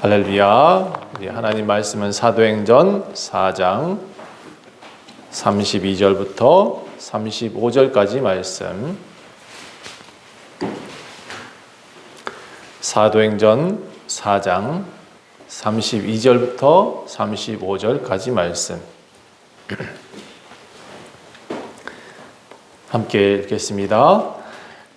할렐루야. 우리 하나님 말씀은 사도행전 4장 32절부터 35절까지 말씀. 사도행전 4장 32절부터 35절까지 말씀. 함께 읽겠습니다.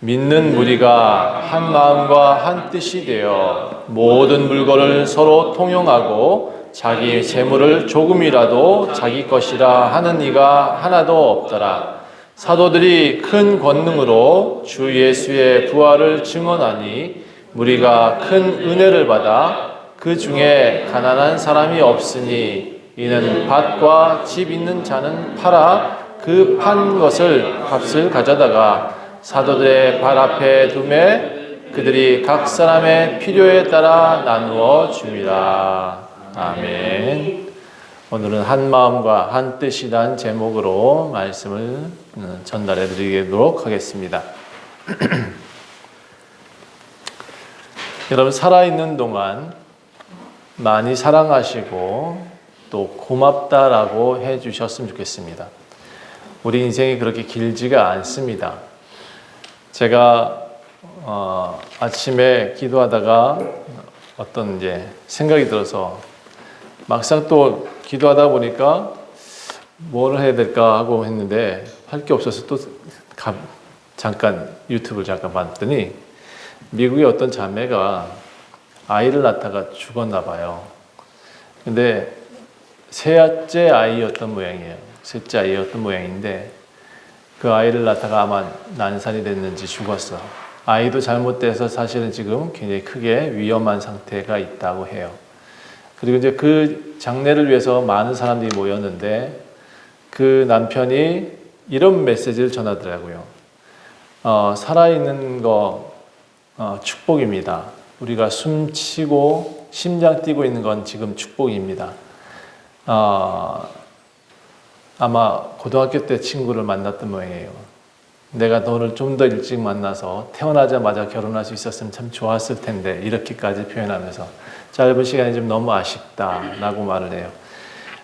믿는 무리가 한 마음과 한 뜻이 되어 모든 물건을 서로 통용하고 자기 재물을 조금이라도 자기 것이라 하는 이가 하나도 없더라. 사도들이 큰 권능으로 주 예수의 부활을 증언하니 무리가 큰 은혜를 받아 그 중에 가난한 사람이 없으니 이는 밭과 집 있는 자는 팔아 그 판 것을 값을 가져다가 사도들의 발 앞에 두매 그들이 각 사람의 필요에 따라 나누어 줍니다. 아멘. 오늘은 한 마음과 한 뜻이란 제목으로 말씀을 전달해 드리도록 하겠습니다. 여러분, 살아있는 동안 많이 사랑하시고 또 고맙다라고 해 주셨으면 좋겠습니다. 우리 인생이 그렇게 길지가 않습니다. 제가 아침에 기도하다가 어떤 생각이 들어서 막상 또 기도하다 보니까 뭘 해야 될까 하고 했는데 할 게 없어서 또 잠깐 유튜브를 잠깐 봤더니 미국의 어떤 자매가 아이를 낳다가 죽었나 봐요. 근데 셋째 아이였던 모양이에요. 셋째 아이였던 모양인데 그 아이를 낳다가 아마 난산이 됐는지 죽었어. 아이도 잘못돼서 사실은 지금 굉장히 크게 위험한 상태가 있다고 해요. 그리고 이제 그 장례를 위해서 많은 사람들이 모였는데 그 남편이 이런 메시지를 전하더라고요. 살아있는 거 축복입니다. 우리가 숨쉬고 심장 뛰고 있는 건 지금 축복입니다. 아마 고등학교 때 친구를 만났던 모양이에요. 내가 너를 좀 더 일찍 만나서 태어나자마자 결혼할 수 있었으면 참 좋았을 텐데 이렇게까지 표현하면서 짧은 시간이 좀 너무 아쉽다라고 말을 해요.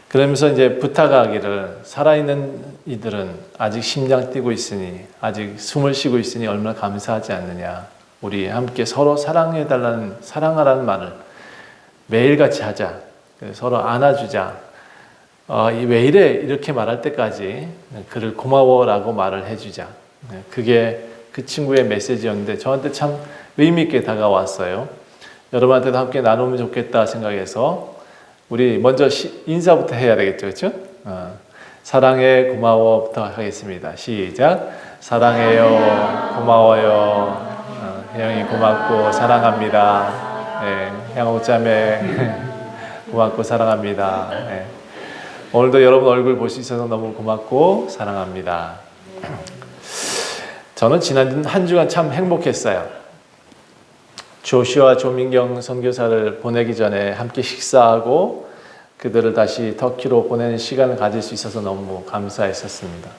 그러면서 이제 부탁하기를 살아있는 이들은 아직 심장 뛰고 있으니 아직 숨을 쉬고 있으니 얼마나 감사하지 않느냐. 우리 함께 서로 사랑하라는 말을 매일같이 하자. 서로 안아주자. 왜 이래? 이렇게 말할 때까지 그를 고마워라고 말을 해주자. 그게 그 친구의 메시지였는데 저한테 참 의미 있게 다가왔어요. 여러분한테도 함께 나누면 좋겠다 생각해서 우리 먼저 인사부터 해야 되겠죠, 그렇죠? 사랑해, 고마워부터 하겠습니다. 시작. 사랑해요, 고마워요. 형이 고맙고 사랑합니다. 네, 향호자매 고맙고 사랑합니다. 네. 오늘도 여러분 얼굴 볼 수 있어서 너무 고맙고 사랑합니다. 저는 지난 한 주간 참 행복했어요. 조슈아 조민경 선교사를 보내기 전에 함께 식사하고 그들을 다시 터키로 보내는 시간을 가질 수 있어서 너무 감사했었습니다.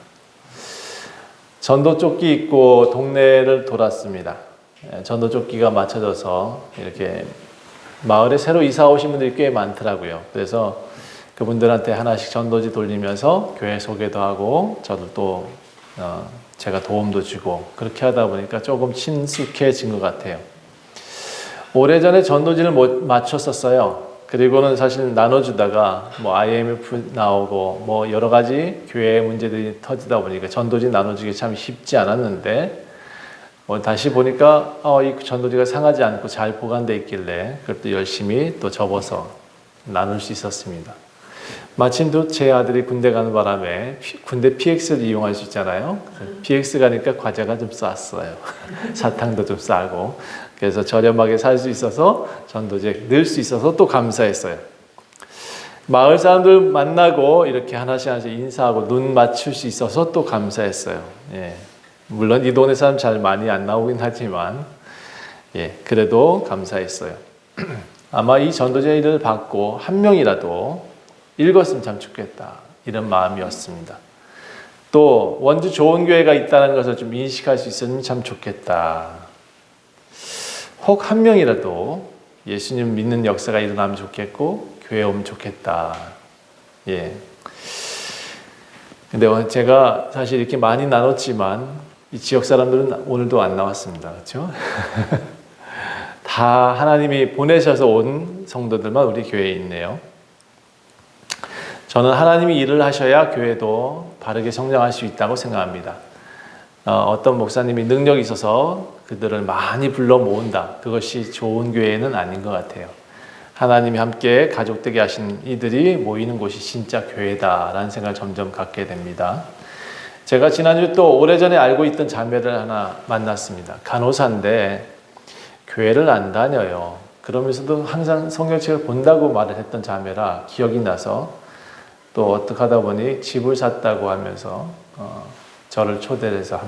전도조끼 입고 동네를 돌았습니다. 전도조끼가 맞춰져서 이렇게 마을에 새로 이사 오신 분들이 꽤 많더라고요. 그래서 그분들한테 하나씩 전도지 돌리면서 교회 소개도 하고 저도 또 제가 도움도 주고 그렇게 하다 보니까 조금 친숙해진 것 같아요. 오래전에 전도지를 못 맞췄었어요. 그리고는 사실 나눠주다가 IMF 나오고 여러 가지 교회 문제들이 터지다 보니까 전도지 나눠주기 참 쉽지 않았는데 다시 보니까 이 전도지가 상하지 않고 잘 보관되어 있길래 그걸 또 열심히 또 접어서 나눌 수 있었습니다. 마침 또 제 아들이 군대 가는 바람에 군대 PX를 이용할 수 있잖아요. PX 가니까 과자가 좀 쌌어요. 사탕도 좀 싸고 그래서 저렴하게 살 수 있어서 전도지에 넣을 수 있어서 또 감사했어요. 마을 사람들 만나고 이렇게 하나씩 인사하고 눈 맞출 수 있어서 또 감사했어요. 예. 물론 이 동네 사람 잘 많이 안 나오긴 하지만 그래도 감사했어요. 아마 이 전도제 일을 받고 한 명이라도 읽었으면 참 좋겠다 이런 마음이었습니다. 또 원주 좋은 교회가 있다는 것을 좀 인식할 수 있으면 참 좋겠다. 혹 한 명이라도 예수님 믿는 역사가 일어나면 좋겠고 교회 오면 좋겠다. 예. 근데 제가 사실 이렇게 많이 나눴지만 이 지역 사람들은 오늘도 안 나왔습니다. 그렇죠? 다 하나님이 보내셔서 온 성도들만 우리 교회에 있네요. 저는 하나님이 일을 하셔야 교회도 바르게 성장할 수 있다고 생각합니다. 어떤 목사님이 능력이 있어서 그들을 많이 불러 모은다. 그것이 좋은 교회는 아닌 것 같아요. 하나님이 함께 가족되게 하신 이들이 모이는 곳이 진짜 교회다라는 생각을 점점 갖게 됩니다. 제가 지난주 또 오래전에 알고 있던 자매를 하나 만났습니다. 간호사인데 교회를 안 다녀요. 그러면서도 항상 성경책을 본다고 말을 했던 자매라 기억이 나서 또 어떻게 하다 보니 집을 샀다고 하면서 저를 초대를 해서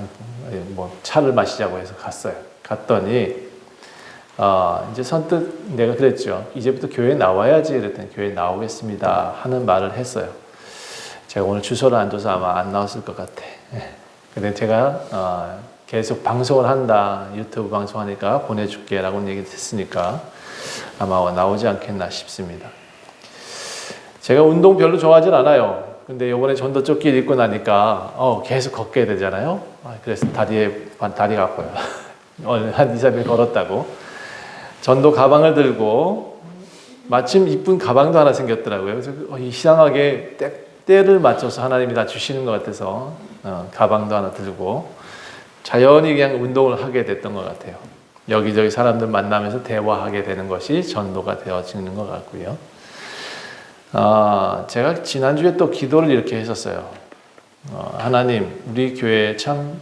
차를 마시자고 해서 갔어요. 갔더니 이제 선뜻 내가 그랬죠. 이제부터 교회 나와야지. 그랬더니 교회 나오겠습니다 하는 말을 했어요. 제가 오늘 주소를 안 줘서 아마 안 나왔을 것 같아. 근데 제가 계속 방송을 한다. 유튜브 방송하니까 보내줄게 라고 얘기를 했으니까 아마 나오지 않겠나 싶습니다. 제가 운동 별로 좋아하진 않아요. 근데 요번에 전도조끼를 입고 나니까 계속 걷게 되잖아요. 그래서 다리가 아파요. 한 2, 3일 걸었다고. 전도 가방을 들고 마침 이쁜 가방도 하나 생겼더라고요. 그래서 이상하게 때를 맞춰서 하나님이 다 주시는 것 같아서 가방도 하나 들고 자연히 그냥 운동을 하게 됐던 것 같아요. 여기저기 사람들 만나면서 대화하게 되는 것이 전도가 되어지는 것 같고요. 제가 지난주에 또 기도를 이렇게 했었어요. 하나님, 우리 교회 참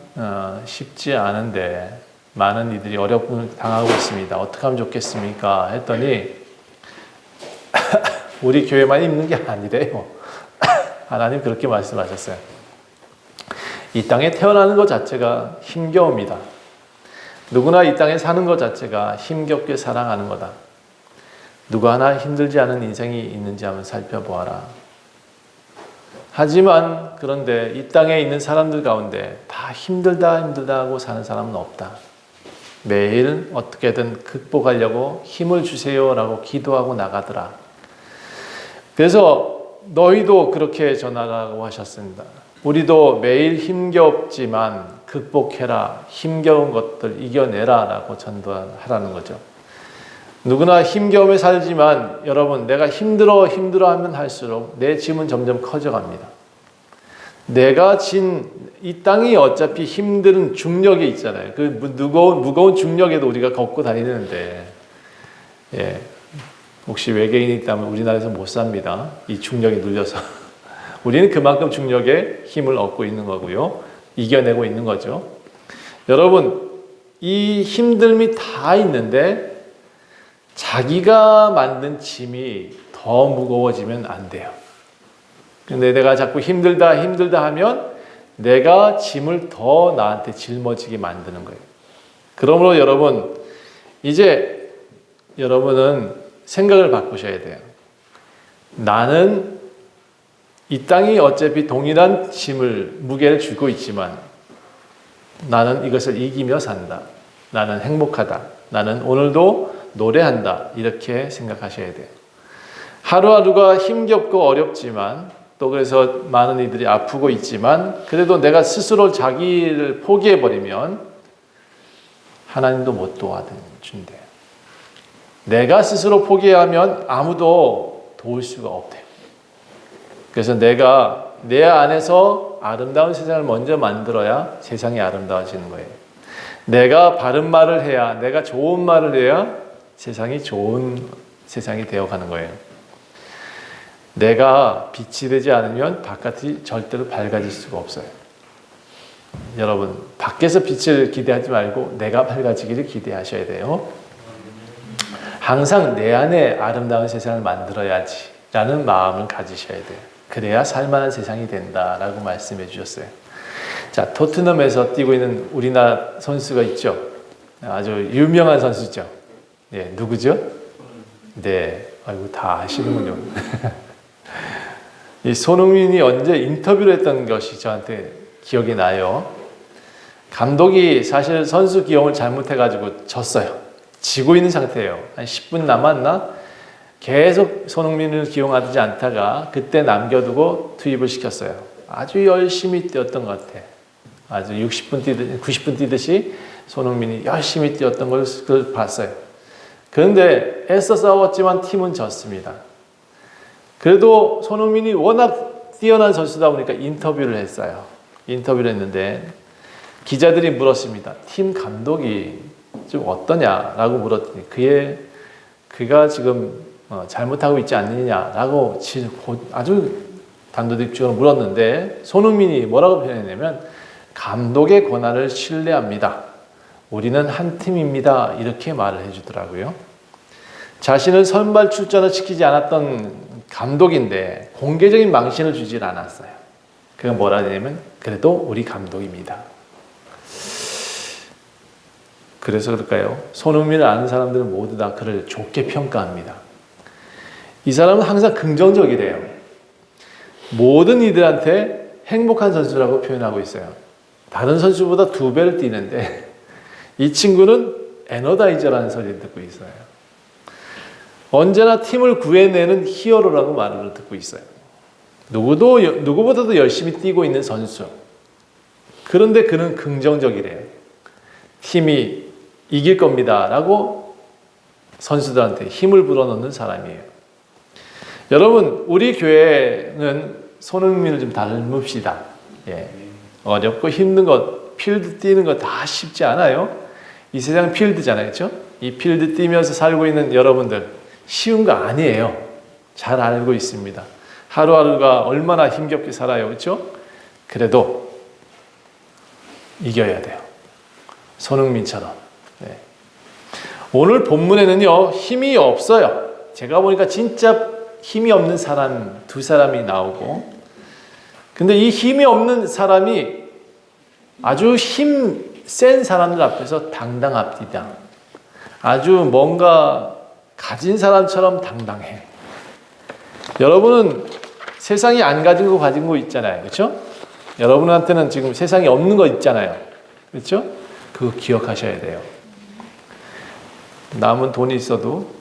쉽지 않은데 많은 이들이 어려움을 당하고 있습니다. 어떻게 하면 좋겠습니까? 했더니 우리 교회만 있는 게 아니래요. 하나님 그렇게 말씀하셨어요. 이 땅에 태어나는 것 자체가 힘겨웁니다. 누구나 이 땅에 사는 것 자체가 힘겹게 살아가는 거다. 누구 하나 힘들지 않은 인생이 있는지 한번 살펴보아라. 하지만 그런데 이 땅에 있는 사람들 가운데 다 힘들다 하고 사는 사람은 없다. 매일 어떻게든 극복하려고 힘을 주세요라고 기도하고 나가더라. 그래서 너희도 그렇게 전하라고 하셨습니다. 우리도 매일 힘겹지만 극복해라. 힘겨운 것들 이겨내라 라고 전도하라는 거죠. 누구나 힘겨움에 살지만 여러분 내가 힘들어하면 할수록 내 짐은 점점 커져갑니다. 내가 진 이 땅이 어차피 힘든 중력에 있잖아요. 그 무거운 중력에도 우리가 걷고 다니는데 혹시 외계인이 있다면 우리나라에서 못 삽니다. 이 중력에 눌려서. 우리는 그만큼 중력에 힘을 얻고 있는 거고요. 이겨내고 있는 거죠. 여러분 이 힘듦이 다 있는데 자기가 만든 짐이 더 무거워지면 안 돼요. 근데 내가 자꾸 힘들다 하면 내가 짐을 더 나한테 짊어지게 만드는 거예요. 그러므로 여러분 이제 여러분은 생각을 바꾸셔야 돼요. 나는 이 땅이 어차피 동일한 무게를 쥐고 있지만 나는 이것을 이기며 산다. 나는 행복하다. 나는 오늘도 노래한다. 이렇게 생각하셔야 돼요. 하루하루가 힘겹고 어렵지만 또 그래서 많은 이들이 아프고 있지만 그래도 내가 스스로 자기를 포기해버리면 하나님도 못 도와준대요. 내가 스스로 포기하면 아무도 도울 수가 없대요. 그래서 내가 내 안에서 아름다운 세상을 먼저 만들어야 세상이 아름다워지는 거예요. 내가 바른 말을 해야, 내가 좋은 말을 해야 세상이 좋은 세상이 되어가는 거예요. 내가 빛이 되지 않으면 바깥이 절대로 밝아질 수가 없어요. 여러분, 밖에서 빛을 기대하지 말고 내가 밝아지기를 기대하셔야 돼요. 항상 내 안에 아름다운 세상을 만들어야지 라는 마음을 가지셔야 돼요. 그래야 살만한 세상이 된다라고 말씀해 주셨어요. 자, 토트넘에서 뛰고 있는 우리나라 선수가 있죠. 아주 유명한 선수죠. 네, 누구죠? 네, 아이고 다 아시는군요. 이 손흥민이 언제 인터뷰를 했던 것이 저한테 기억이 나요. 감독이 사실 선수 기용을 잘못해가지고 졌어요. 지고 있는 상태예요. 한 10분 남았나? 계속 손흥민을 기용하지 않다가 그때 남겨두고 투입을 시켰어요. 아주 열심히 뛰었던 것 같아. 아주 60분 뛰듯이, 90분 뛰듯이 손흥민이 열심히 뛰었던 걸 봤어요. 그런데 애써 싸웠지만 팀은 졌습니다. 그래도 손흥민이 워낙 뛰어난 선수다 보니까 인터뷰를 했어요. 인터뷰를 했는데 기자들이 물었습니다. 팀 감독이 좀 어떠냐라고 물었더니 그가 지금 잘못하고 있지 않느냐라고 아주 단도직입적으로 물었는데 손흥민이 뭐라고 표현했냐면 감독의 권한을 신뢰합니다. 우리는 한 팀입니다. 이렇게 말을 해주더라고요. 자신을 선발 출전을 시키지 않았던 감독인데 공개적인 망신을 주질 않았어요. 그건 뭐라 하냐면 그래도 우리 감독입니다. 그래서 그럴까요? 손흥민을 아는 사람들은 모두 다 그를 좋게 평가합니다. 이 사람은 항상 긍정적이래요. 모든 이들한테 행복한 선수라고 표현하고 있어요. 다른 선수보다 2배를 뛰는데 이 친구는 에너다이저라는 소리를 듣고 있어요. 언제나 팀을 구해내는 히어로라고 말을 듣고 있어요. 누구보다도 열심히 뛰고 있는 선수. 그런데 그는 긍정적이래요. 팀이 이길 겁니다 라고 선수들한테 힘을 불어넣는 사람이에요. 여러분, 우리 교회는 손흥민을 좀 닮읍시다. 예. 어렵고 힘든 것, 필드 뛰는 거 다 쉽지 않아요. 이 세상 필드잖아요. 그렇죠? 이 필드 뛰면서 살고 있는 여러분들 쉬운 거 아니에요. 잘 알고 있습니다. 하루하루가 얼마나 힘겹게 살아요. 그렇죠? 그래도 이겨야 돼요. 손흥민처럼. 네. 오늘 본문에는요, 힘이 없어요. 제가 보니까 진짜 힘이 없는 사람 2사람이 나오고, 근데 이 힘이 없는 사람이 아주 힘 센 사람들 앞에서 당당합니다. 아주 뭔가 가진 사람처럼 당당해. 여러분은 세상이 안 가진 거 가진 거 있잖아요. 그렇죠? 여러분한테는 지금 세상에 없는 거 있잖아요. 그렇죠? 그거 기억하셔야 돼요. 남은 돈이 있어도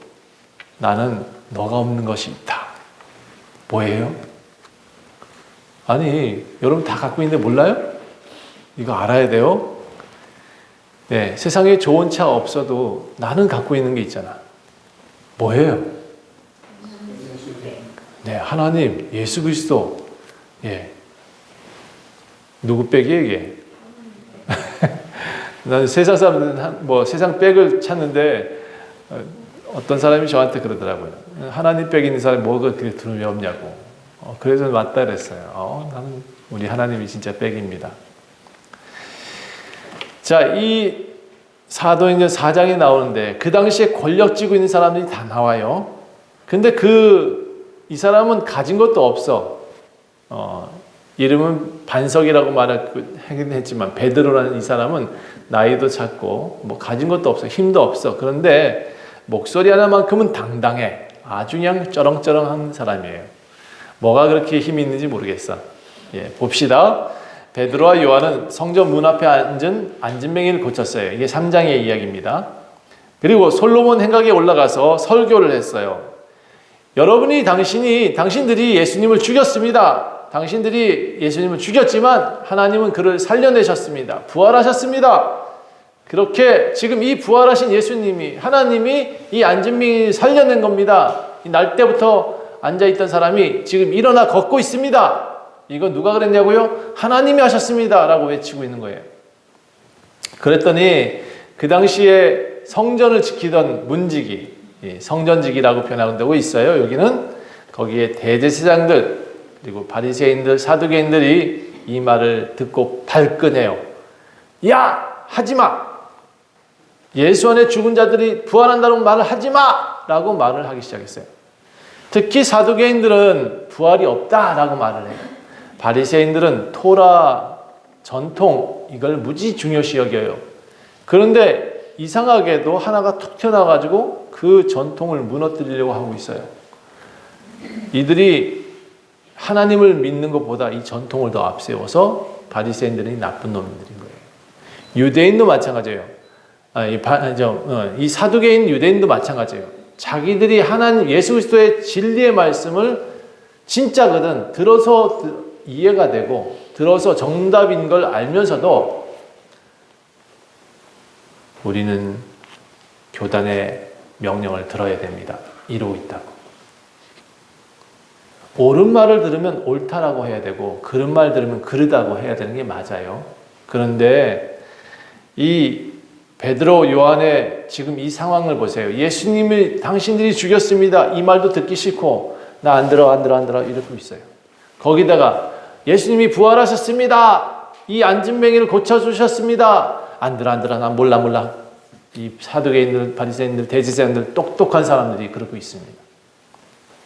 나는 너가 없는 것이 있다. 뭐예요? 아니, 여러분 다 갖고 있는데 몰라요? 이거 알아야 돼요. 네, 세상에 좋은 차 없어도 나는 갖고 있는 게 있잖아. 뭐예요? 네, 하나님, 예수 그리스도. 예. 누구 백이에요, 이게? 나는 세상 사람들은 세상 백을 찾는데 어떤 사람이 저한테 그러더라고요. 하나님 백이 있는 사람이 뭐가 그렇게 두려움이 없냐고. 그래서 맞다 그랬어요. 나는 우리 하나님이 진짜 백입니다. 자, 이 사도행전 4장에 나오는데 그 당시에 권력 쥐고 있는 사람들이 다 나와요. 근데 이 사람은 가진 것도 없어. 이름은 반석이라고 말하긴 했지만 베드로라는 이 사람은 나이도 작고 뭐 가진 것도 없어. 힘도 없어. 그런데 목소리 하나만큼은 당당해. 아주 그냥 쩌렁쩌렁한 사람이에요. 뭐가 그렇게 힘이 있는지 모르겠어. 예, 봅시다. 베드로와 요한은 성전 문 앞에 앉은 안진뱅이를 고쳤어요. 이게 3장의 이야기입니다. 그리고 솔로몬 행각에 올라가서 설교를 했어요. 당신들이 예수님을 죽였습니다. 당신들이 예수님을 죽였지만 하나님은 그를 살려내셨습니다. 부활하셨습니다. 그렇게 지금 이 부활하신 예수님이, 하나님이 이 안진뱅이를 살려낸 겁니다. 이 날 때부터 앉아있던 사람이 지금 일어나 걷고 있습니다. 이거 누가 그랬냐고요? 하나님이 하셨습니다. 라고 외치고 있는 거예요. 그랬더니 그 당시에 성전을 지키던 문지기, 성전지기라고 표현하고 있어요. 여기는 거기에 대제사장들 그리고 바리새인들, 사두개인들이 이 말을 듣고 발끈해요. 야! 하지마! 예수 안에 죽은 자들이 부활한다는 말을 하지마! 라고 말을 하기 시작했어요. 특히 사두개인들은 부활이 없다라고 말을 해요. 바리새인들은 토라, 전통 이걸 무지 중요시 여겨요. 그런데 이상하게도 하나가 툭 튀어나와가지고 그 전통을 무너뜨리려고 하고 있어요. 이들이 하나님을 믿는 것보다 이 전통을 더 앞세워서 바리새인들이 나쁜 놈들인 거예요. 유대인도 마찬가지예요. 이 사두개인 유대인도 마찬가지예요. 자기들이 하나님 예수 그리스도의 진리의 말씀을 진짜거든 들어서 이해가 되고 들어서 정답인 걸 알면서도 우리는 교단의 명령을 들어야 됩니다. 이러고 있다고. 옳은 말을 들으면 옳다라고 해야 되고 그른 말 들으면 그르다고 해야 되는 게 맞아요. 그런데 이 베드로 요한의 지금 이 상황을 보세요. 예수님이 당신들이 죽였습니다. 이 말도 듣기 싫고 나 안 들어 이러고 있어요. 거기다가 예수님이 부활하셨습니다. 이 안진뱅이를 고쳐주셨습니다. 안 들어 난 몰라. 이 사두개인들, 바리새인들, 대제사장들 똑똑한 사람들이 그러고 있습니다.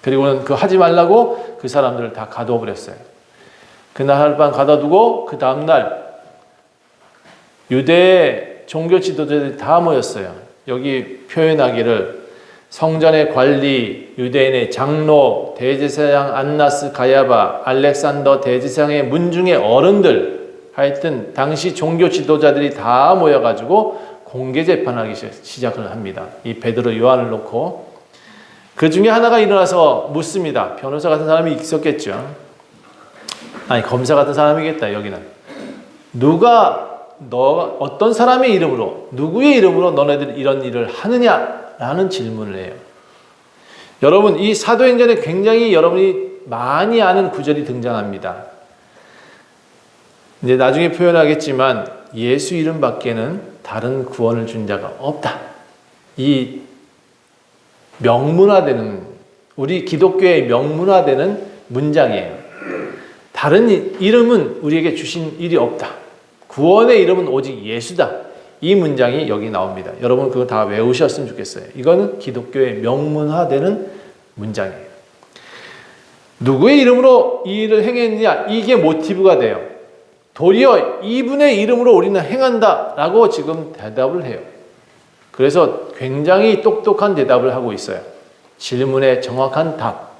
그리고는 그 하지 말라고 그 사람들을 다 가두어 버렸어요. 그날 하룻밤 가둬두고 그 다음날 유대의 종교 지도자들이 다 모였어요. 여기 표현하기를 성전의 관리, 유대인의 장로, 대제사장 안나스, 가야바, 알렉산더 대제사장의 문중의 어른들, 하여튼 당시 종교 지도자들이 다 모여가지고 공개 재판하기 시작을 합니다. 이 베드로 요한을 놓고 그 중에 하나가 일어나서 묻습니다. 변호사 같은 사람이 있었겠죠. 아니 검사 같은 사람이겠다. 여기는 어떤 사람의 이름으로 누구의 이름으로 너네들 이런 일을 하느냐라는 질문을 해요. 여러분 이 사도행전에 굉장히 여러분이 많이 아는 구절이 등장합니다. 이제 나중에 표현하겠지만 예수 이름 밖에는 다른 구원을 준 자가 없다. 이 명문화되는 우리 기독교의 명문화되는 문장이에요. 다른 이름은 우리에게 주신 일이 없다. 구원의 이름은 오직 예수다. 이 문장이 여기 나옵니다. 여러분 그거 다 외우셨으면 좋겠어요. 이거는 기독교의 명문화되는 문장이에요. 누구의 이름으로 이 일을 행했느냐 이게 모티브가 돼요. 도리어 이분의 이름으로 우리는 행한다라고 지금 대답을 해요. 그래서 굉장히 똑똑한 대답을 하고 있어요. 질문에 정확한 답.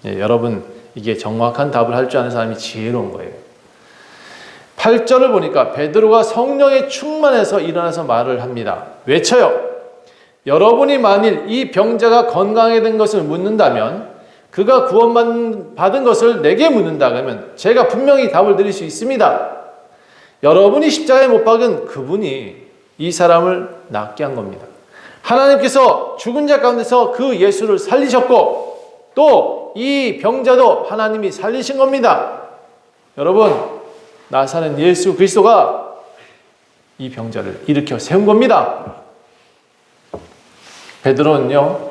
여러분 이게 정확한 답을 할 줄 아는 사람이 지혜로운 거예요. 8절을 보니까 베드로가 성령에 충만해서 일어나서 말을 합니다. 외쳐요. 여러분이 만일 이 병자가 건강해진 것을 묻는다면 그가 구원받은 것을 내게 묻는다 그러면 제가 분명히 답을 드릴 수 있습니다. 여러분이 십자가에 못 박은 그분이 이 사람을 낫게 한 겁니다. 하나님께서 죽은 자 가운데서 그 예수를 살리셨고 또 이 병자도 하나님이 살리신 겁니다. 여러분 나사는 예수 그리스도가 이 병자를 일으켜 세운 겁니다. 베드로는요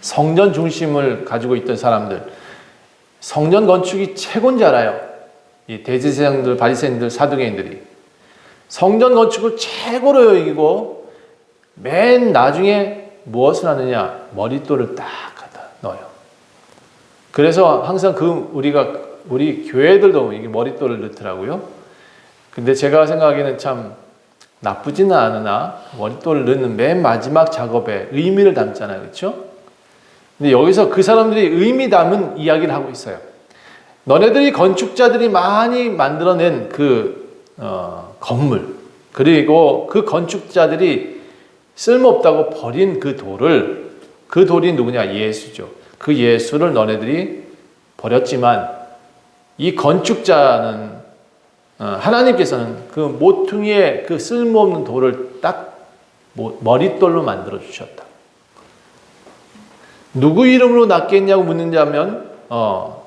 성전 중심을 가지고 있던 사람들, 성전 건축이 최고인 줄 알아요. 이 대제사장들, 바리새인들, 사두개인들이 성전 건축을 최고로 여기고 맨 나중에 무엇을 하느냐? 머릿돌을 딱 갖다 넣어요. 그래서 항상 우리 교회들도 이게 머릿돌을 넣더라고요. 근데 제가 생각하기에는 참 나쁘지는 않으나 머릿돌을 넣는 맨 마지막 작업에 의미를 담잖아요. 그렇죠? 근데 여기서 그 사람들이 의미 담은 이야기를 하고 있어요. 너네들이 건축자들이 많이 만들어낸 그 건물 그리고 그 건축자들이 쓸모없다고 버린 그 돌이 누구냐? 예수죠. 그 예수를 너네들이 버렸지만 이 건축자는 하나님께서는 그 모퉁이의 그 쓸모없는 돌을 딱 머릿돌로 만들어 주셨다. 누구 이름으로 낫겠냐고 묻는다면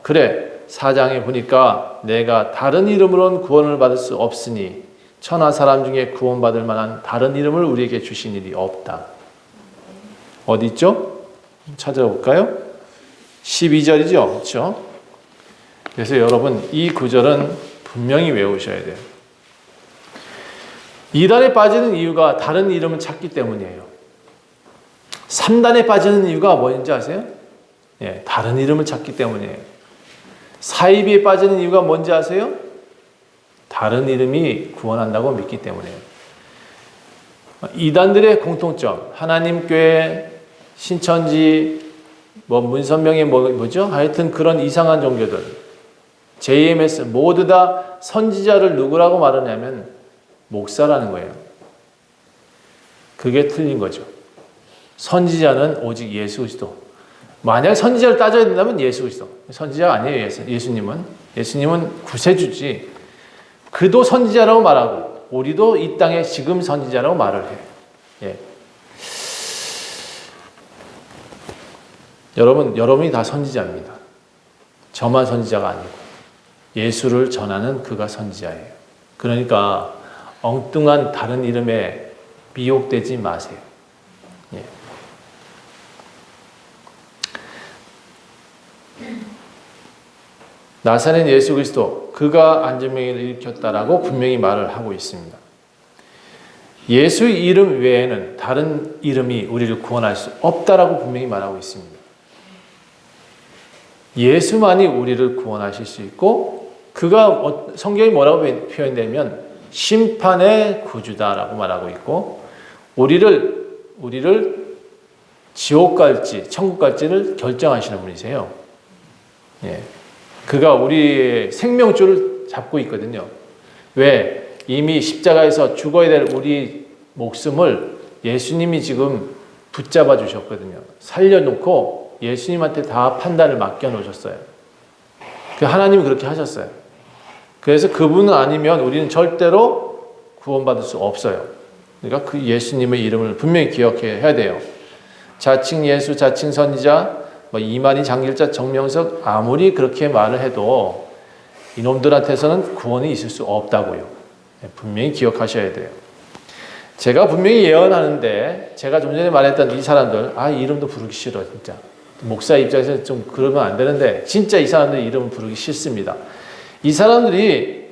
그래 4장에 보니까 내가 다른 이름으로는 구원을 받을 수 없으니 천하 사람 중에 구원받을 만한 다른 이름을 우리에게 주신 일이 없다. 어디 있죠? 찾아볼까요? 12절이죠. 그렇죠? 그래서 여러분 이 구절은 분명히 외우셔야 돼요. 이단에 빠지는 이유가 다른 이름을 찾기 때문이에요. 3단에 빠지는 이유가 뭔지 아세요? 예, 다른 이름을 찾기 때문이에요. 사이비에 빠지는 이유가 뭔지 아세요? 다른 이름이 구원한다고 믿기 때문이에요. 이단들의 공통점, 하나님 교회, 신천지, 문선명의 뭐죠? 하여튼 그런 이상한 종교들, JMS 모두 다 선지자를 누구라고 말하냐면 목사라는 거예요. 그게 틀린 거죠. 선지자는 오직 예수 그리스도. 만약 선지자를 따져야 된다면 예수 그리스도. 선지자가 아니에요. 예수님은 구세주지. 그도 선지자라고 말하고 우리도 이 땅의 지금 선지자라고 말을 해요. 예. 여러분이 다 선지자입니다. 저만 선지자가 아니고 예수를 전하는 그가 선지자예요. 그러니까 엉뚱한 다른 이름에 미혹되지 마세요. 예. 나사렛 예수 그리스도 그가 안전병을 일으켰다라고 분명히 말을 하고 있습니다. 예수 이름 외에는 다른 이름이 우리를 구원할 수 없다라고 분명히 말하고 있습니다. 예수만이 우리를 구원하실 수 있고 그가 성경이 뭐라고 표현되면 심판의 구주다라고 말하고 있고 우리를 지옥 갈지 천국 갈지를 결정하시는 분이세요. 예. 그가 우리의 생명줄을 잡고 있거든요. 왜? 이미 십자가에서 죽어야 될 우리 목숨을 예수님이 지금 붙잡아 주셨거든요. 살려놓고 예수님한테 다 판단을 맡겨놓으셨어요. 하나님이 그렇게 하셨어요. 그래서 그분은 아니면 우리는 절대로 구원받을 수 없어요. 그러니까 그 예수님의 이름을 분명히 기억해야 돼요. 자칭 예수, 자칭 선지자, 이만희, 장길자, 정명석 아무리 그렇게 말을 해도 이놈들한테서는 구원이 있을 수 없다고요. 분명히 기억하셔야 돼요. 제가 분명히 예언하는데 제가 좀 전에 말했던 이 사람들 이 이름도 부르기 싫어 진짜. 목사 입장에서는 좀 그러면 안 되는데 진짜 이 사람들 이름을 부르기 싫습니다. 이 사람들이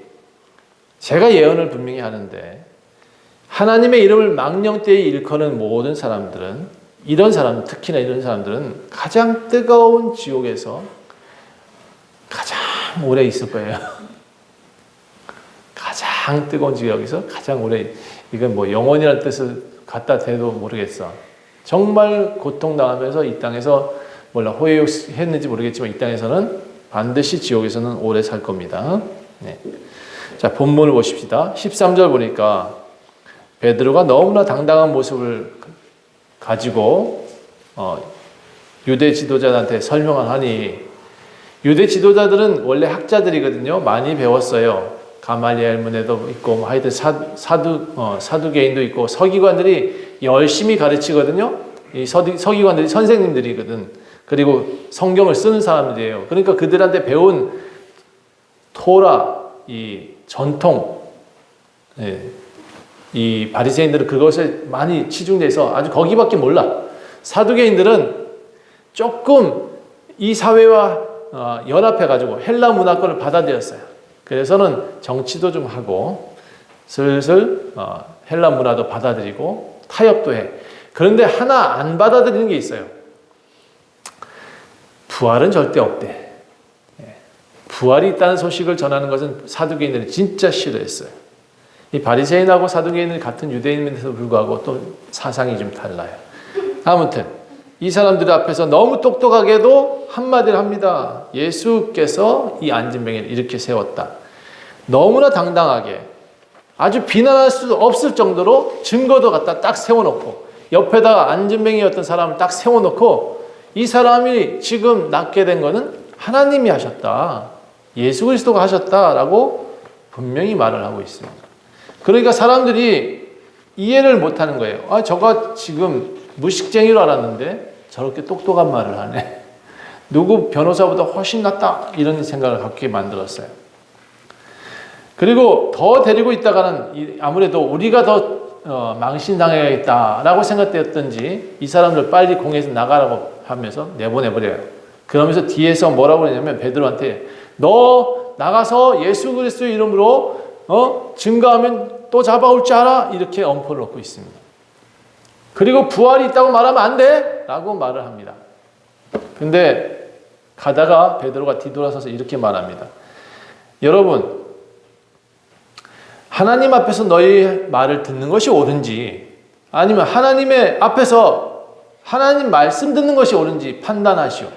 제가 예언을 분명히 하는데 하나님의 이름을 망령되이 일컫는 모든 사람들은 특히나 이런 사람들은 가장 뜨거운 지옥에서 가장 오래 있을 거예요. 가장 뜨거운 지옥에서 가장 오래, 이건 영원이라는 뜻을 갖다 대도 모르겠어. 정말 고통당하면서 이 땅에서 호해했는지 모르겠지만 이 땅에서는 반드시 지옥에서는 오래 살 겁니다. 네. 자, 본문을 보십시다. 13절 보니까 베드로가 너무나 당당한 모습을 가지고 유대 지도자들한테 설명을 하니 유대 지도자들은 원래 학자들이거든요. 많이 배웠어요. 가말리엘 문에도 있고 하여튼 사두개인도 있고 서기관들이 열심히 가르치거든요. 이 서기관들이 선생님들이거든. 그리고 성경을 쓰는 사람들이에요. 그러니까 그들한테 배운 토라, 이 전통, 이 바리새인들은 그것에 많이 치중돼서 아주 거기밖에 몰라. 사두개인들은 조금 이 사회와 연합해가지고 헬라 문화권을 받아들였어요. 그래서는 정치도 좀 하고 슬슬 헬라 문화도 받아들이고 타협도 해. 그런데 하나 안 받아들이는 게 있어요. 부활은 절대 없대. 부활이 있다는 소식을 전하는 것은 사두개인들이 진짜 싫어했어요. 이 바리새인하고 사두개인은 같은 유대인임에도 불구하고 또 사상이 좀 달라요. 아무튼 이 사람들 앞에서 너무 똑똑하게도 한마디를 합니다. 예수께서 이 안진병을 이렇게 세웠다. 너무나 당당하게 아주 비난할 수 없을 정도로 증거도 갖다 딱 세워놓고 옆에다가 안진병이었던 사람을 딱 세워놓고 이 사람이 지금 낫게 된 거는 하나님이 하셨다. 예수 그리스도가 하셨다라고 분명히 말을 하고 있습니다. 그러니까 사람들이 이해를 못하는 거예요. 저가 지금 무식쟁이로 알았는데 저렇게 똑똑한 말을 하네. 누구 변호사보다 훨씬 낫다. 이런 생각을 갖게 만들었어요. 그리고 더 데리고 있다가는 아무래도 우리가 더 망신당해야겠다라고 생각되었던지 이 사람들 빨리 공에서 나가라고 하면서 내보내버려요. 그러면서 뒤에서 뭐라고 그러냐면 베드로한테 너 나가서 예수 그리스도의 이름으로 증거하면 또 잡아올 줄 알아? 이렇게 엄포를 놓고 있습니다. 그리고 부활이 있다고 말하면 안 돼! 라고 말을 합니다. 근데 가다가 베드로가 뒤돌아서서 이렇게 말합니다. 여러분, 하나님 앞에서 너희 말을 듣는 것이 옳은지 아니면 하나님의 앞에서 하나님 말씀 듣는 것이 옳은지 판단하시오.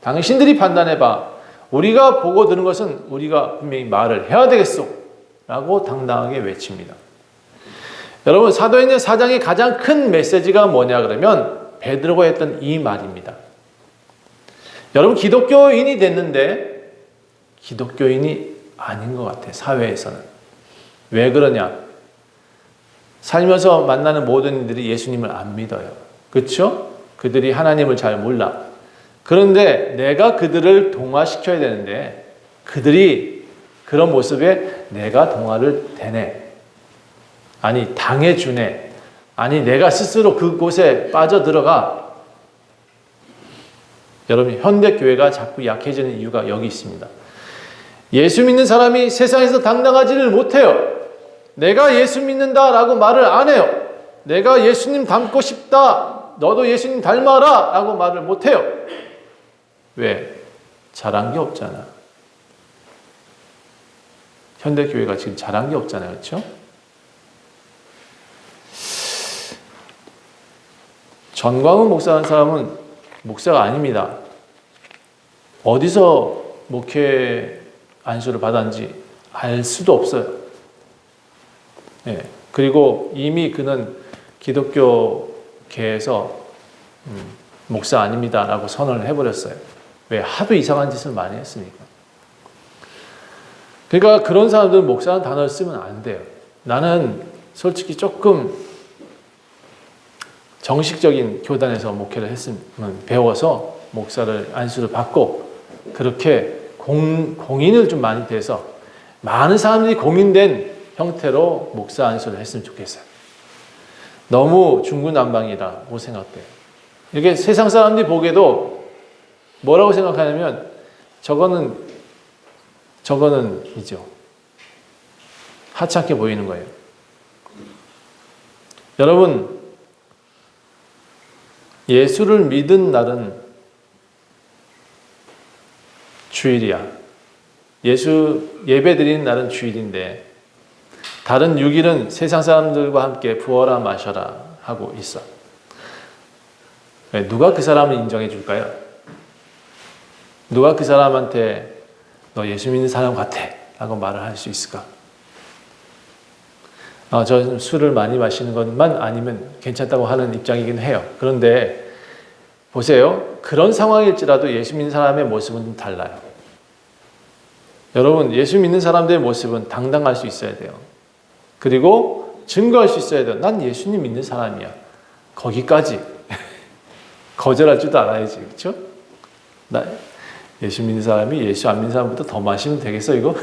당신들이 판단해봐. 우리가 보고 들은 것은 우리가 분명히 말을 해야 되겠소. 라고 당당하게 외칩니다. 여러분, 사도행전 4장의 가장 큰 메시지가 뭐냐 그러면 베드로가 했던 이 말입니다. 여러분, 기독교인이 됐는데 기독교인이 아닌 것 같아요. 사회에서는. 왜 그러냐? 살면서 만나는 모든 이들이 예수님을 안 믿어요. 그렇죠? 그들이 하나님을 잘 몰라. 그런데 내가 그들을 동화시켜야 되는데 그들이 그런 모습에 내가 동화를 되네. 아니, 당해주네. 아니, 내가 스스로 그곳에 빠져들어가. 여러분, 현대교회가 자꾸 약해지는 이유가 여기 있습니다. 예수 믿는 사람이 세상에서 당당하지를 못해요. 내가 예수 믿는다라고 말을 안 해요. 내가 예수님 닮고 싶다. 너도 예수님 닮아라. 라고 말을 못해요. 왜? 잘한 게 없잖아. 현대교회가 지금 잘한 게 없잖아요. 그렇죠? 전광훈 목사라는 사람은 목사가 아닙니다. 어디서 목회 안수를 받았는지 알 수도 없어요. 예. 그리고 이미 그는 기독교계에서 목사 아닙니다라고 선언을 해버렸어요. 왜? 하도 이상한 짓을 많이 했으니까. 그러니까 그런 사람들은 목사라는 단어를 쓰면 안 돼요. 나는 솔직히 조금 정식적인 교단에서 목회를 했으면 배워서 목사를 안수를 받고 그렇게 공인을 좀 많이 돼서 많은 사람들이 공인된 형태로 목사 안수를 했으면 좋겠어요. 너무 중구난방이라고 생각돼요. 이게 세상 사람들이 보기에도 뭐라고 생각하냐면 저거는 이죠. 하찮게 보이는 거예요. 여러분, 예수를 믿은 날은 주일이야. 예수 예배 드리는 날은 주일인데 다른 6일은 세상 사람들과 함께 부어라 마셔라 하고 있어. 누가 그 사람을 인정해 줄까요? 누가 그 사람한테 너 예수 믿는 사람 같아 라고 말을 할 수 있을까? 저 술을 많이 마시는 것만 아니면 괜찮다고 하는 입장이긴 해요. 그런데 보세요. 그런 상황일지라도 예수 믿는 사람의 모습은 좀 달라요. 여러분, 예수 믿는 사람들의 모습은 당당할 수 있어야 돼요. 그리고 증거할 수 있어야 돼요. 난 예수님 믿는 사람이야. 거기까지. 거절할 줄도 알아야지. 그렇죠? 나 예수 믿는 사람이 예수 안 믿는 사람보다 더 마시면 되겠어 이거?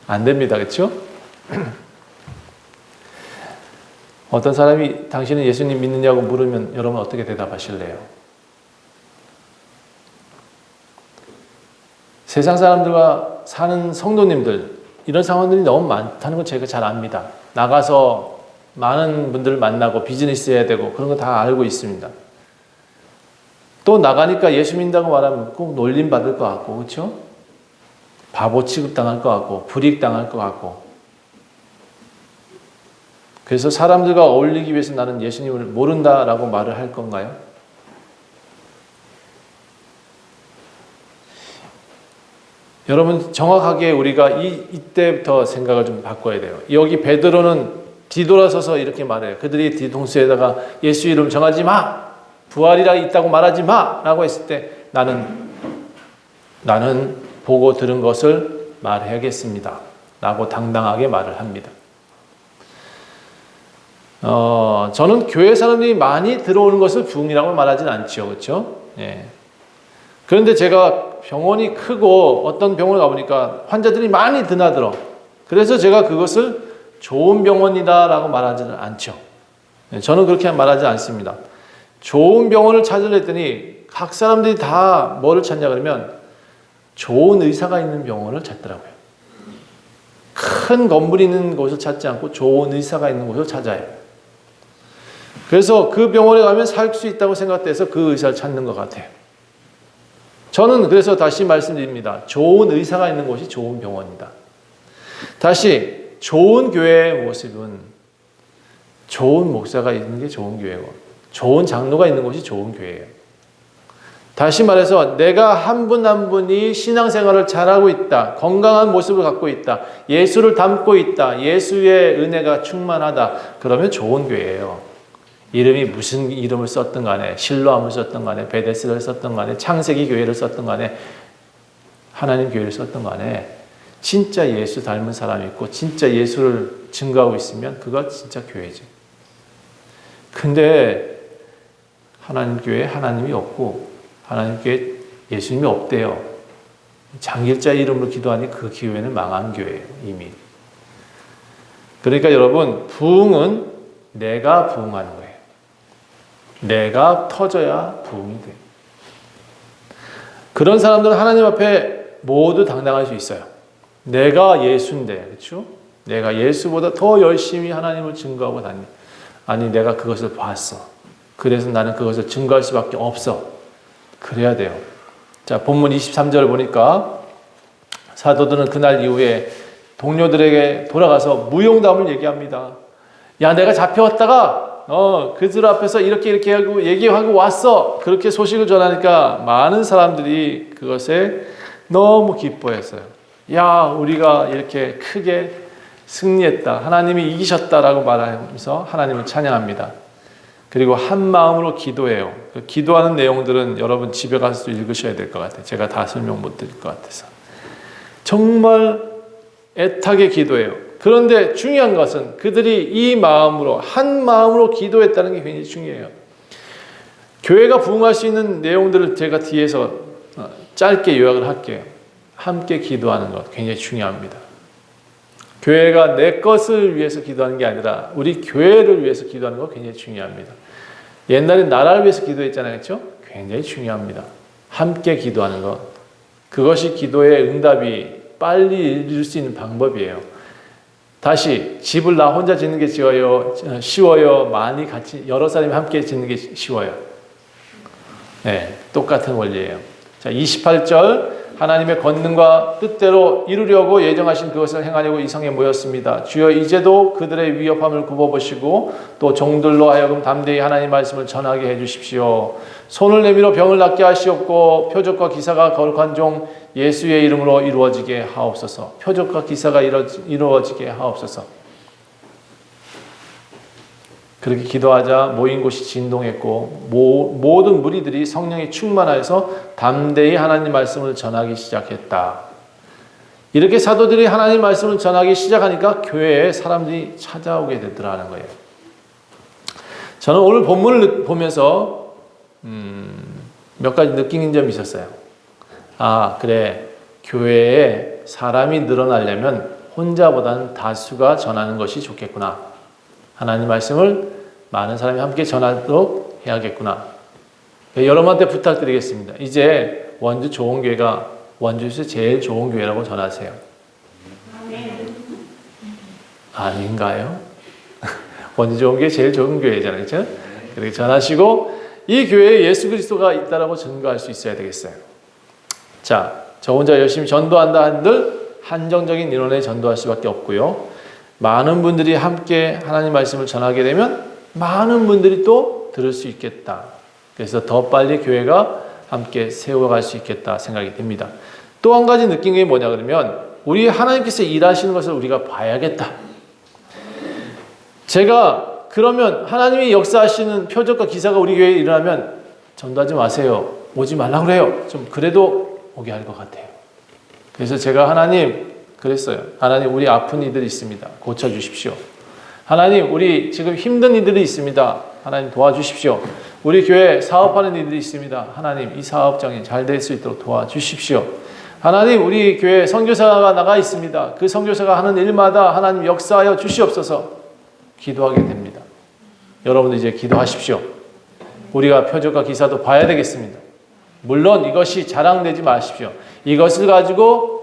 안 됩니다. 그렇죠? 어떤 사람이 당신은 예수님 믿느냐고 물으면 여러분 어떻게 대답하실래요? 세상 사람들과 사는 성도님들 이런 상황들이 너무 많다는 건 제가 잘 압니다. 나가서 많은 분들을 만나고 비즈니스 해야 되고 그런 거 다 알고 있습니다. 또 나가니까 예수 믿는다고 말하면 꼭 놀림 받을 것 같고 그렇죠? 바보 취급당할 것 같고 불이익당할 것 같고 그래서 사람들과 어울리기 위해서 나는 예수님을 모른다라고 말을 할 건가요? 여러분 정확하게 우리가 이때부터 생각을 좀 바꿔야 돼요. 여기 베드로는 뒤돌아서서 이렇게 말해요. 그들이 뒤통수에다가 예수 이름 정하지 마! 부활이라 있다고 말하지 마! 라고 했을 때 나는 보고 들은 것을 말해야겠습니다. 라고 당당하게 말을 합니다. 저는 교회 사람들이 많이 들어오는 것을 부흥이라고 말하진 않죠. 그렇죠? 예. 그런데 제가 병원이 크고 어떤 병원을 가보니까 환자들이 많이 드나들어. 그래서 제가 그것을 좋은 병원이다라고 말하지는 않죠. 저는 그렇게 말하지 않습니다. 좋은 병원을 찾으려 했더니 각 사람들이 다 뭐를 찾냐 그러면 좋은 의사가 있는 병원을 찾더라고요. 큰 건물이 있는 곳을 찾지 않고 좋은 의사가 있는 곳을 찾아요. 그래서 그 병원에 가면 살 수 있다고 생각돼서 그 의사를 찾는 것 같아요. 저는 그래서 다시 말씀드립니다. 좋은 의사가 있는 곳이 좋은 병원이다. 다시 좋은 교회의 모습은 좋은 목사가 있는 게 좋은 교회고 좋은 장로가 있는 곳이 좋은 교회예요. 다시 말해서 내가 한 분 한 분이 신앙생활을 잘하고 있다. 건강한 모습을 갖고 있다. 예수를 닮고 있다. 예수의 은혜가 충만하다. 그러면 좋은 교회예요. 이름이 무슨 이름을 썼든 간에, 실로암을 썼든 간에, 베데스를 썼든 간에, 창세기 교회를 썼든 간에, 하나님 교회를 썼든 간에 진짜 예수 닮은 사람이 있고 진짜 예수를 증거하고 있으면 그거 진짜 교회죠. 근데 하나님 교회에 하나님이 없고 하나님 교회에 예수님이 없대요. 장길자 이름으로 기도하니 그 교회는 망한 교회예요. 이미. 그러니까 여러분, 부흥은 내가 부흥하는 거예요. 내가 터져야 부흥이 돼요. 그런 사람들은 하나님 앞에 모두 당당할 수 있어요. 내가 예수인데, 그렇죠? 내가 예수보다 더 열심히 하나님을 증거하고 다니. 아니, 내가 그것을 봤어. 그래서 나는 그것을 증거할 수밖에 없어. 그래야 돼요. 자, 본문 23절을 보니까 사도들은 그날 이후에 동료들에게 돌아가서 무용담을 얘기합니다. 야, 내가 잡혀왔다가 그들 앞에서 이렇게 하고 얘기하고 왔어. 그렇게 소식을 전하니까 많은 사람들이 그것에 너무 기뻐했어요. 야, 우리가 이렇게 크게 승리했다. 하나님이 이기셨다라고 말하면서 하나님을 찬양합니다. 그리고 한 마음으로 기도해요. 그 기도하는 내용들은 여러분 집에 가서 읽으셔야 될 것 같아요. 제가 다 설명 못 드릴 것 같아서. 정말 애타게 기도해요. 그런데 중요한 것은 그들이 이 마음으로, 한 마음으로 기도했다는 게 굉장히 중요해요. 교회가 부흥할 수 있는 내용들을 제가 뒤에서 짧게 요약을 할게요. 함께 기도하는 것 굉장히 중요합니다. 교회가 내 것을 위해서 기도하는 게 아니라 우리 교회를 위해서 기도하는 것 굉장히 중요합니다. 옛날에 나라를 위해서 기도했잖아요. 그렇죠? 굉장히 중요합니다. 함께 기도하는 것. 그것이 기도의 응답이 빨리 이룰 수 있는 방법이에요. 다시 집을 나 혼자 짓는 게 쉬워요? 많이 같이 여러 사람이 함께 짓는 게 쉬워요? 네, 똑같은 원리예요. 자, 28절 하나님의 권능과 뜻대로 이루려고 예정하신 그것을 행하려고 이 성에 모였습니다. 주여 이제도 그들의 위협함을 굽어보시고 또 종들로 하여금 담대히 하나님 말씀을 전하게 해주십시오. 손을 내밀어 병을 낫게 하시옵고 표적과 기사가 거룩한 종 예수의 이름으로 이루어지게 하옵소서. 표적과 기사가 이루어지게 하옵소서. 그렇게 기도하자 모인 곳이 진동했고 모든 무리들이 성령이 충만하여서 담대히 하나님 말씀을 전하기 시작했다. 이렇게 사도들이 하나님 말씀을 전하기 시작하니까 교회에 사람들이 찾아오게 되더라는 거예요. 저는 오늘 본문을 보면서 몇 가지 느낀 점이 있었어요. 아, 그래. 교회에 사람이 늘어나려면 혼자보다는 다수가 전하는 것이 좋겠구나. 하나님 말씀을 많은 사람이 함께 전하도록 해야겠구나. 여러분한테 부탁드리겠습니다. 이제 원주 좋은 교회가 원주에서 제일 좋은 교회라고 전하세요. 아닌가요? 원주 좋은 교회 제일 좋은 교회잖아요. 그렇죠? 그렇게 전하시고 이 교회에 예수 그리스도가 있다라고 증거할 수 있어야 되겠어요. 자, 저 혼자 열심히 전도한다 한들 한정적인 인원에 전도할 수밖에 없고요. 많은 분들이 함께 하나님 말씀을 전하게 되면 많은 분들이 또 들을 수 있겠다. 그래서 더 빨리 교회가 함께 세워갈 수 있겠다 생각이 듭니다. 또 한 가지 느낀 게 뭐냐 그러면 우리 하나님께서 일하시는 것을 우리가 봐야겠다. 제가 그러면 하나님이 역사하시는 표적과 기사가 우리 교회에 일어나면 전도하지 마세요. 오지 말라고 그래요. 좀 그래도 오게 할 것 같아요. 그래서 제가 하나님 그랬어요. 하나님 우리 아픈 이들이 있습니다. 고쳐주십시오. 하나님 우리 지금 힘든 이들이 있습니다. 하나님 도와주십시오. 우리 교회 사업하는 이들이 있습니다. 하나님 이 사업장이 잘 될 수 있도록 도와주십시오. 하나님 우리 교회 선교사가 나가 있습니다. 그 선교사가 하는 일마다 하나님 역사하여 주시옵소서 기도하게 됩니다. 여러분도 이제 기도하십시오. 우리가 표적과 기사도 봐야 되겠습니다. 물론 이것이 자랑되지 마십시오. 이것을 가지고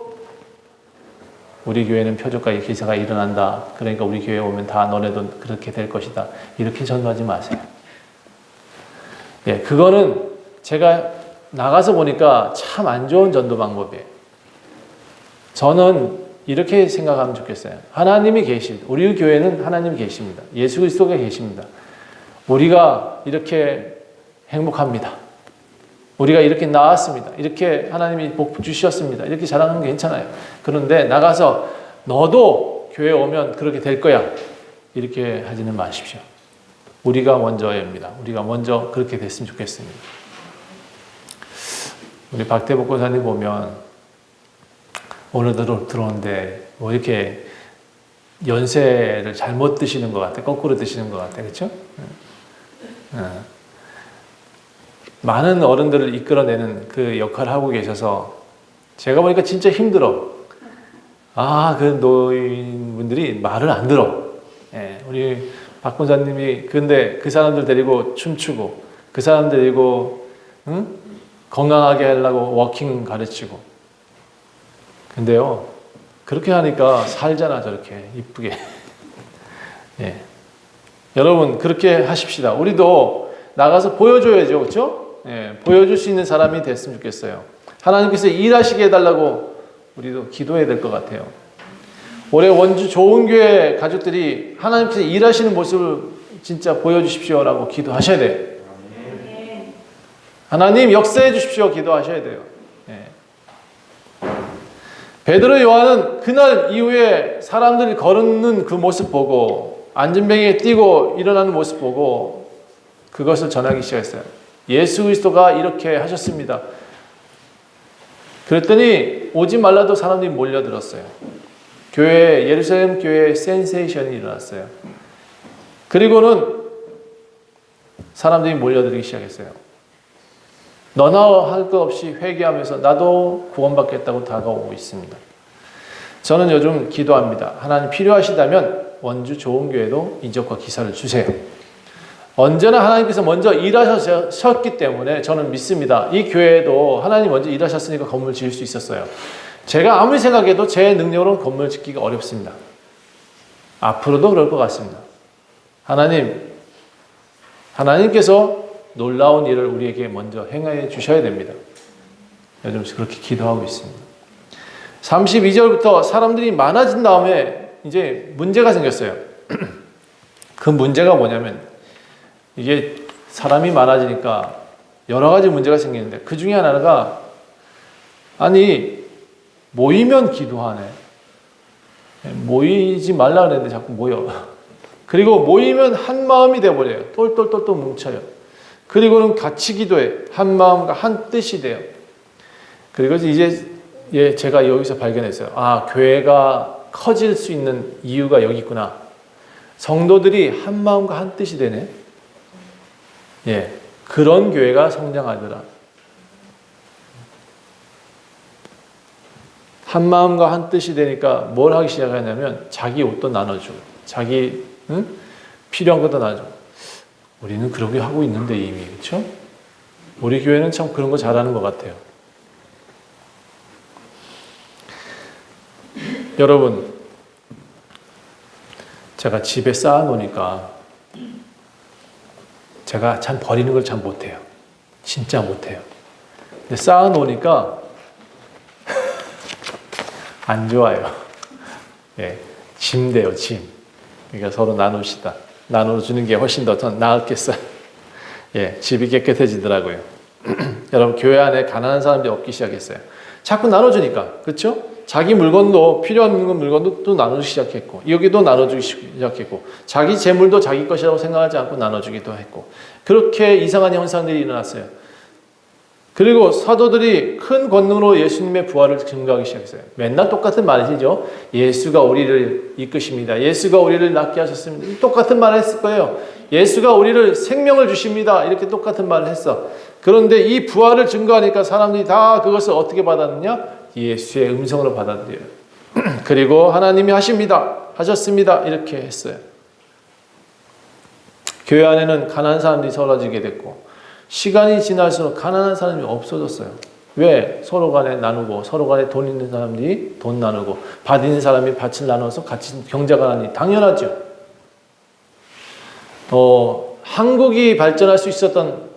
우리 교회는 표적과 기사가 일어난다. 그러니까 우리 교회에 오면 다 너네도 그렇게 될 것이다. 이렇게 전도하지 마세요. 예, 그거는 제가 나가서 보니까 참 안 좋은 전도 방법이에요. 저는 이렇게 생각하면 좋겠어요. 하나님이 계십니다. 우리 교회는 하나님이 계십니다. 예수 그리스도가 계십니다. 우리가 이렇게 행복합니다. 우리가 이렇게 나왔습니다. 이렇게 하나님이 복 주셨습니다. 이렇게 자랑하는 게 괜찮아요. 그런데 나가서 너도 교회 오면 그렇게 될 거야. 이렇게 하지는 마십시오. 우리가 먼저입니다. 우리가 먼저 그렇게 됐으면 좋겠습니다. 우리 박대복 권사님 보면 오늘 들어오는데 뭐 이렇게 연세를 잘못 드시는 것 같아. 거꾸로 드시는 것 같아. 그렇죠? 많은 어른들을 이끌어내는 그 역할을 하고 계셔서 제가 보니까 진짜 힘들어. 그 노인분들이 말을 안 들어. 우리 박 권사님이 근데 그 사람들 데리고 춤추고 그 사람들 데리고 건강하게 하려고 워킹 가르치고 근데요 그렇게 하니까 살잖아 저렇게 이쁘게. 여러분 그렇게 하십시다. 우리도 나가서 보여줘야죠. 그렇죠? 보여줄 수 있는 사람이 됐으면 좋겠어요. 하나님께서 일하시게 해달라고 우리도 기도해야 될 것 같아요. 올해 원주 좋은 교회 가족들이 하나님께서 일하시는 모습을 진짜 보여주십시오라고 기도하셔야 돼요. 하나님 역사해 주십시오 기도하셔야 돼요. 베드로 요한은 그날 이후에 사람들이 걸는 그 모습 보고 안전뱅이에 뛰고 일어나는 모습 보고 그것을 전하기 시작했어요. 예수 그리스도가 이렇게 하셨습니다. 그랬더니 오지 말라도 사람들이 몰려들었어요. 예루살렘 교회에 센세이션이 일어났어요. 그리고는 사람들이 몰려들기 시작했어요. 너나 할 것 없이 회개하면서 나도 구원받겠다고 다가오고 있습니다. 저는 요즘 기도합니다. 하나님 필요하시다면 원주 좋은 교회도 인적과 기사를 주세요. 언제나 하나님께서 먼저 일하셨기 때문에 저는 믿습니다. 이 교회도 하나님 먼저 일하셨으니까 건물 지을 수 있었어요. 제가 아무리 생각해도 제 능력으로는 건물 짓기가 어렵습니다. 앞으로도 그럴 것 같습니다. 하나님께서 놀라운 일을 우리에게 먼저 행해 주셔야 됩니다. 요즘 그렇게 기도하고 있습니다. 32절부터 사람들이 많아진 다음에 이제 문제가 생겼어요. 그 문제가 뭐냐면 이게 사람이 많아지니까 여러 가지 문제가 생기는데 그 중에 하나가 모이면 기도하네. 모이지 말라 그랬는데 자꾸 모여. 그리고 모이면 한 마음이 돼버려요. 똘똘똘똘 뭉쳐요. 그리고는 같이 기도해. 한 마음과 한 뜻이 돼요. 그리고 이제 제가 여기서 발견했어요. 교회가 커질 수 있는 이유가 여기 있구나. 성도들이 한 마음과 한 뜻이 되네. 그런 교회가 성장하더라. 한 마음과 한 뜻이 되니까 뭘 하기 시작하냐면 자기 옷도 나눠주고 자기 필요한 것도 나눠주고 우리는 그렇게 하고 있는데 이미 그렇죠? 우리 교회는 참 그런 거 잘하는 것 같아요. 여러분 제가 집에 쌓아놓으니까 제가 참 버리는 걸 참 못해요. 진짜 못해요. 근데 쌓아놓으니까 안 좋아요. 짐 돼요, 짐. 그러니까 서로 나눕시다. 나눠주는 게 훨씬 더 나았겠어요. 집이 깨끗해지더라고요. 여러분, 교회 안에 가난한 사람들이 없기 시작했어요. 자꾸 나눠주니까, 그렇죠? 자기 물건도, 필요한 물건도 또 나누기 시작했고, 여기도 나눠주기 시작했고, 자기 재물도 자기 것이라고 생각하지 않고 나눠주기도 했고, 그렇게 이상한 현상들이 일어났어요. 그리고 사도들이 큰 권능으로 예수님의 부활을 증거하기 시작했어요. 맨날 똑같은 말이죠. 예수가 우리를 이끄십니다. 예수가 우리를 낫게 하셨습니다. 똑같은 말을 했을 거예요. 예수가 우리를 생명을 주십니다. 이렇게 똑같은 말을 했어. 그런데 이 부활을 증거하니까 사람들이 다 그것을 어떻게 받았느냐? 예수의 음성으로 받아들여요. 그리고 하나님이 하셨습니다. 이렇게 했어요. 교회 안에는 가난한 사람들이 사라지게 됐고 시간이 지날수록 가난한 사람이 없어졌어요. 왜? 서로 간에 나누고 서로 간에 돈 있는 사람들이 돈 나누고 받는 사람이 밭을 나눠서 같이 경제가 나니 당연하죠. 한국이 발전할 수 있었던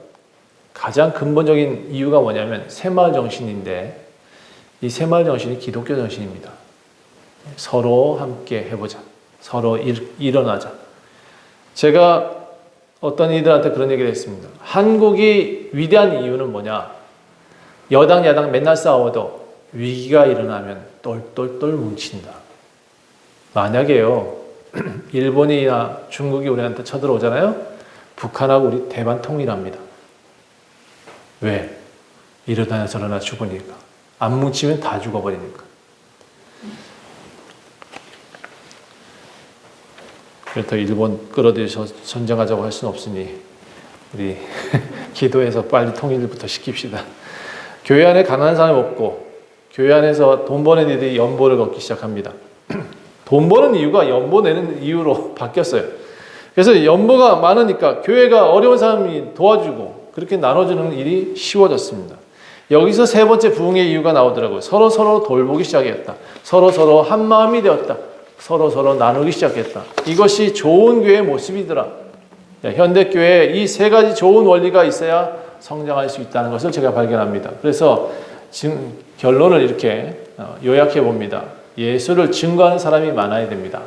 가장 근본적인 이유가 뭐냐면 새마을 정신인데 이 새마을 정신이 기독교 정신입니다. 서로 함께 해보자. 서로 일어나자. 제가 어떤 이들한테 그런 얘기를 했습니다. 한국이 위대한 이유는 뭐냐? 여당 야당 맨날 싸워도 위기가 일어나면 똘똘똘 뭉친다. 만약에요 일본이나 중국이 우리한테 쳐들어오잖아요. 북한하고 우리 대반 통일합니다. 왜? 이러다나 저러나 죽으니까. 안 뭉치면 다 죽어버리니까. 그렇다고 일본 끌어들여서 전쟁하자고 할 수는 없으니 우리 기도해서 빨리 통일부터 시킵시다. 교회 안에 가난한 사람이 없고 교회 안에서 돈 버는 이들이 연보를 걷기 시작합니다. 돈 버는 이유가 연보 내는 이유로 바뀌었어요. 그래서 연보가 많으니까 교회가 어려운 사람이 도와주고 그렇게 나눠주는 일이 쉬워졌습니다. 여기서 세 번째 부흥의 이유가 나오더라고요. 서로 돌보기 시작했다. 서로 한 마음이 되었다. 서로 나누기 시작했다. 이것이 좋은 교회의 모습이더라. 현대교회에 이 세 가지 좋은 원리가 있어야 성장할 수 있다는 것을 제가 발견합니다. 그래서 지금 결론을 이렇게 요약해 봅니다. 예수를 증거하는 사람이 많아야 됩니다.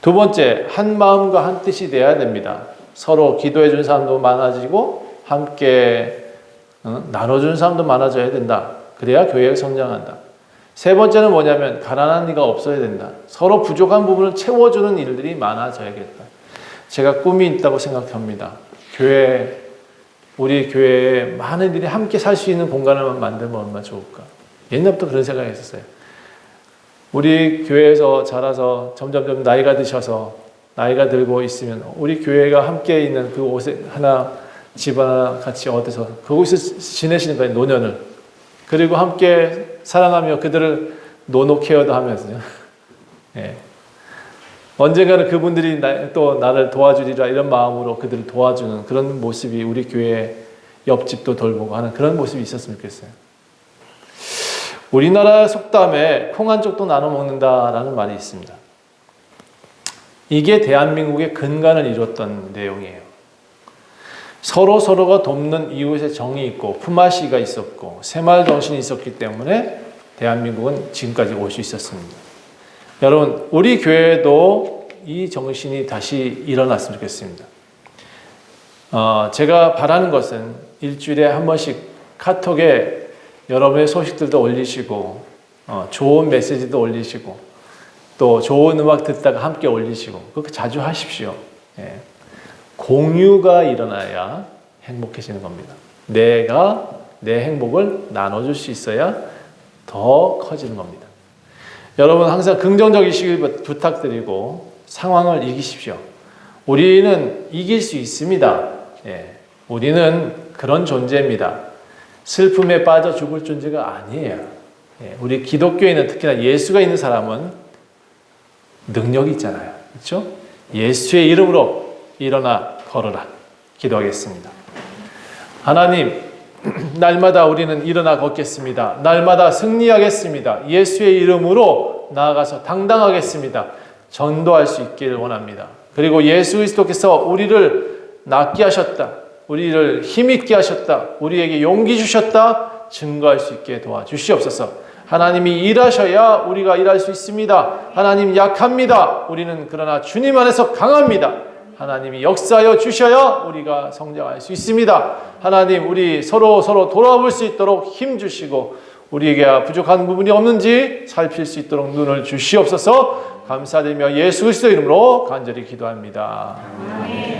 두 번째, 한 마음과 한 뜻이 되어야 됩니다. 서로 기도해 준 사람도 많아지고 함께 나눠주는 사람도 많아져야 된다. 그래야 교회가 성장한다. 세 번째는 뭐냐면 가난한 이가 없어야 된다. 서로 부족한 부분을 채워주는 일들이 많아져야겠다. 제가 꿈이 있다고 생각합니다. 우리 교회에 많은 일이 함께 살 수 있는 공간을 만들면 얼마나 좋을까. 옛날부터 그런 생각이 있었어요. 우리 교회에서 자라서 점점 나이가 드셔서 나이가 들고 있으면 우리 교회가 함께 있는 그 옷에 하나 집 하나 같이 얻어서 그곳에서 지내시는 거예요. 노년을. 그리고 함께 사랑하며 그들을 노노 케어도 하면서요. 예. 언젠가는 그분들이 또 나를 도와주리라 이런 마음으로 그들을 도와주는 그런 모습이 우리 교회 옆집도 돌보고 하는 그런 모습이 있었으면 좋겠어요. 우리나라 속담에 콩 한 쪽도 나눠 먹는다라는 말이 있습니다. 이게 대한민국의 근간을 이뤘던 내용이에요. 서로가 돕는 이웃의 정이 있고 품앗이가 있었고 새마을 정신이 있었기 때문에 대한민국은 지금까지 올 수 있었습니다. 여러분, 우리 교회도 이 정신이 다시 일어났으면 좋겠습니다. 제가 바라는 것은 일주일에 한 번씩 카톡에 여러분의 소식들도 올리시고 좋은 메시지도 올리시고 또 좋은 음악 듣다가 함께 올리시고 그렇게 자주 하십시오. 예. 공유가 일어나야 행복해지는 겁니다. 내가 내 행복을 나눠줄 수 있어야 더 커지는 겁니다. 여러분 항상 긍정적이시길 부탁드리고 상황을 이기십시오. 우리는 이길 수 있습니다. 예. 우리는 그런 존재입니다. 슬픔에 빠져 죽을 존재가 아니에요. 예. 우리 기독교인은 특히나 예수가 있는 사람은 능력이 있잖아요. 그렇죠? 예수의 이름으로 일어나 걸어라. 기도하겠습니다. 하나님, 날마다 우리는 일어나 걷겠습니다. 날마다 승리하겠습니다. 예수의 이름으로 나아가서 당당하겠습니다. 전도할 수 있기를 원합니다. 그리고 예수 그리스도께서 우리를 낫게 하셨다. 우리를 힘있게 하셨다. 우리에게 용기 주셨다. 증거할 수 있게 도와주시옵소서. 하나님이 일하셔야 우리가 일할 수 있습니다. 하나님 약합니다. 우리는 그러나 주님 안에서 강합니다. 하나님이 역사하여 주셔야 우리가 성장할 수 있습니다. 하나님, 우리 서로 돌아볼 수 있도록 힘 주시고 우리에게 부족한 부분이 없는지 살필 수 있도록 눈을 주시옵소서. 감사드리며 예수 그리스도 이름으로 간절히 기도합니다. 아멘.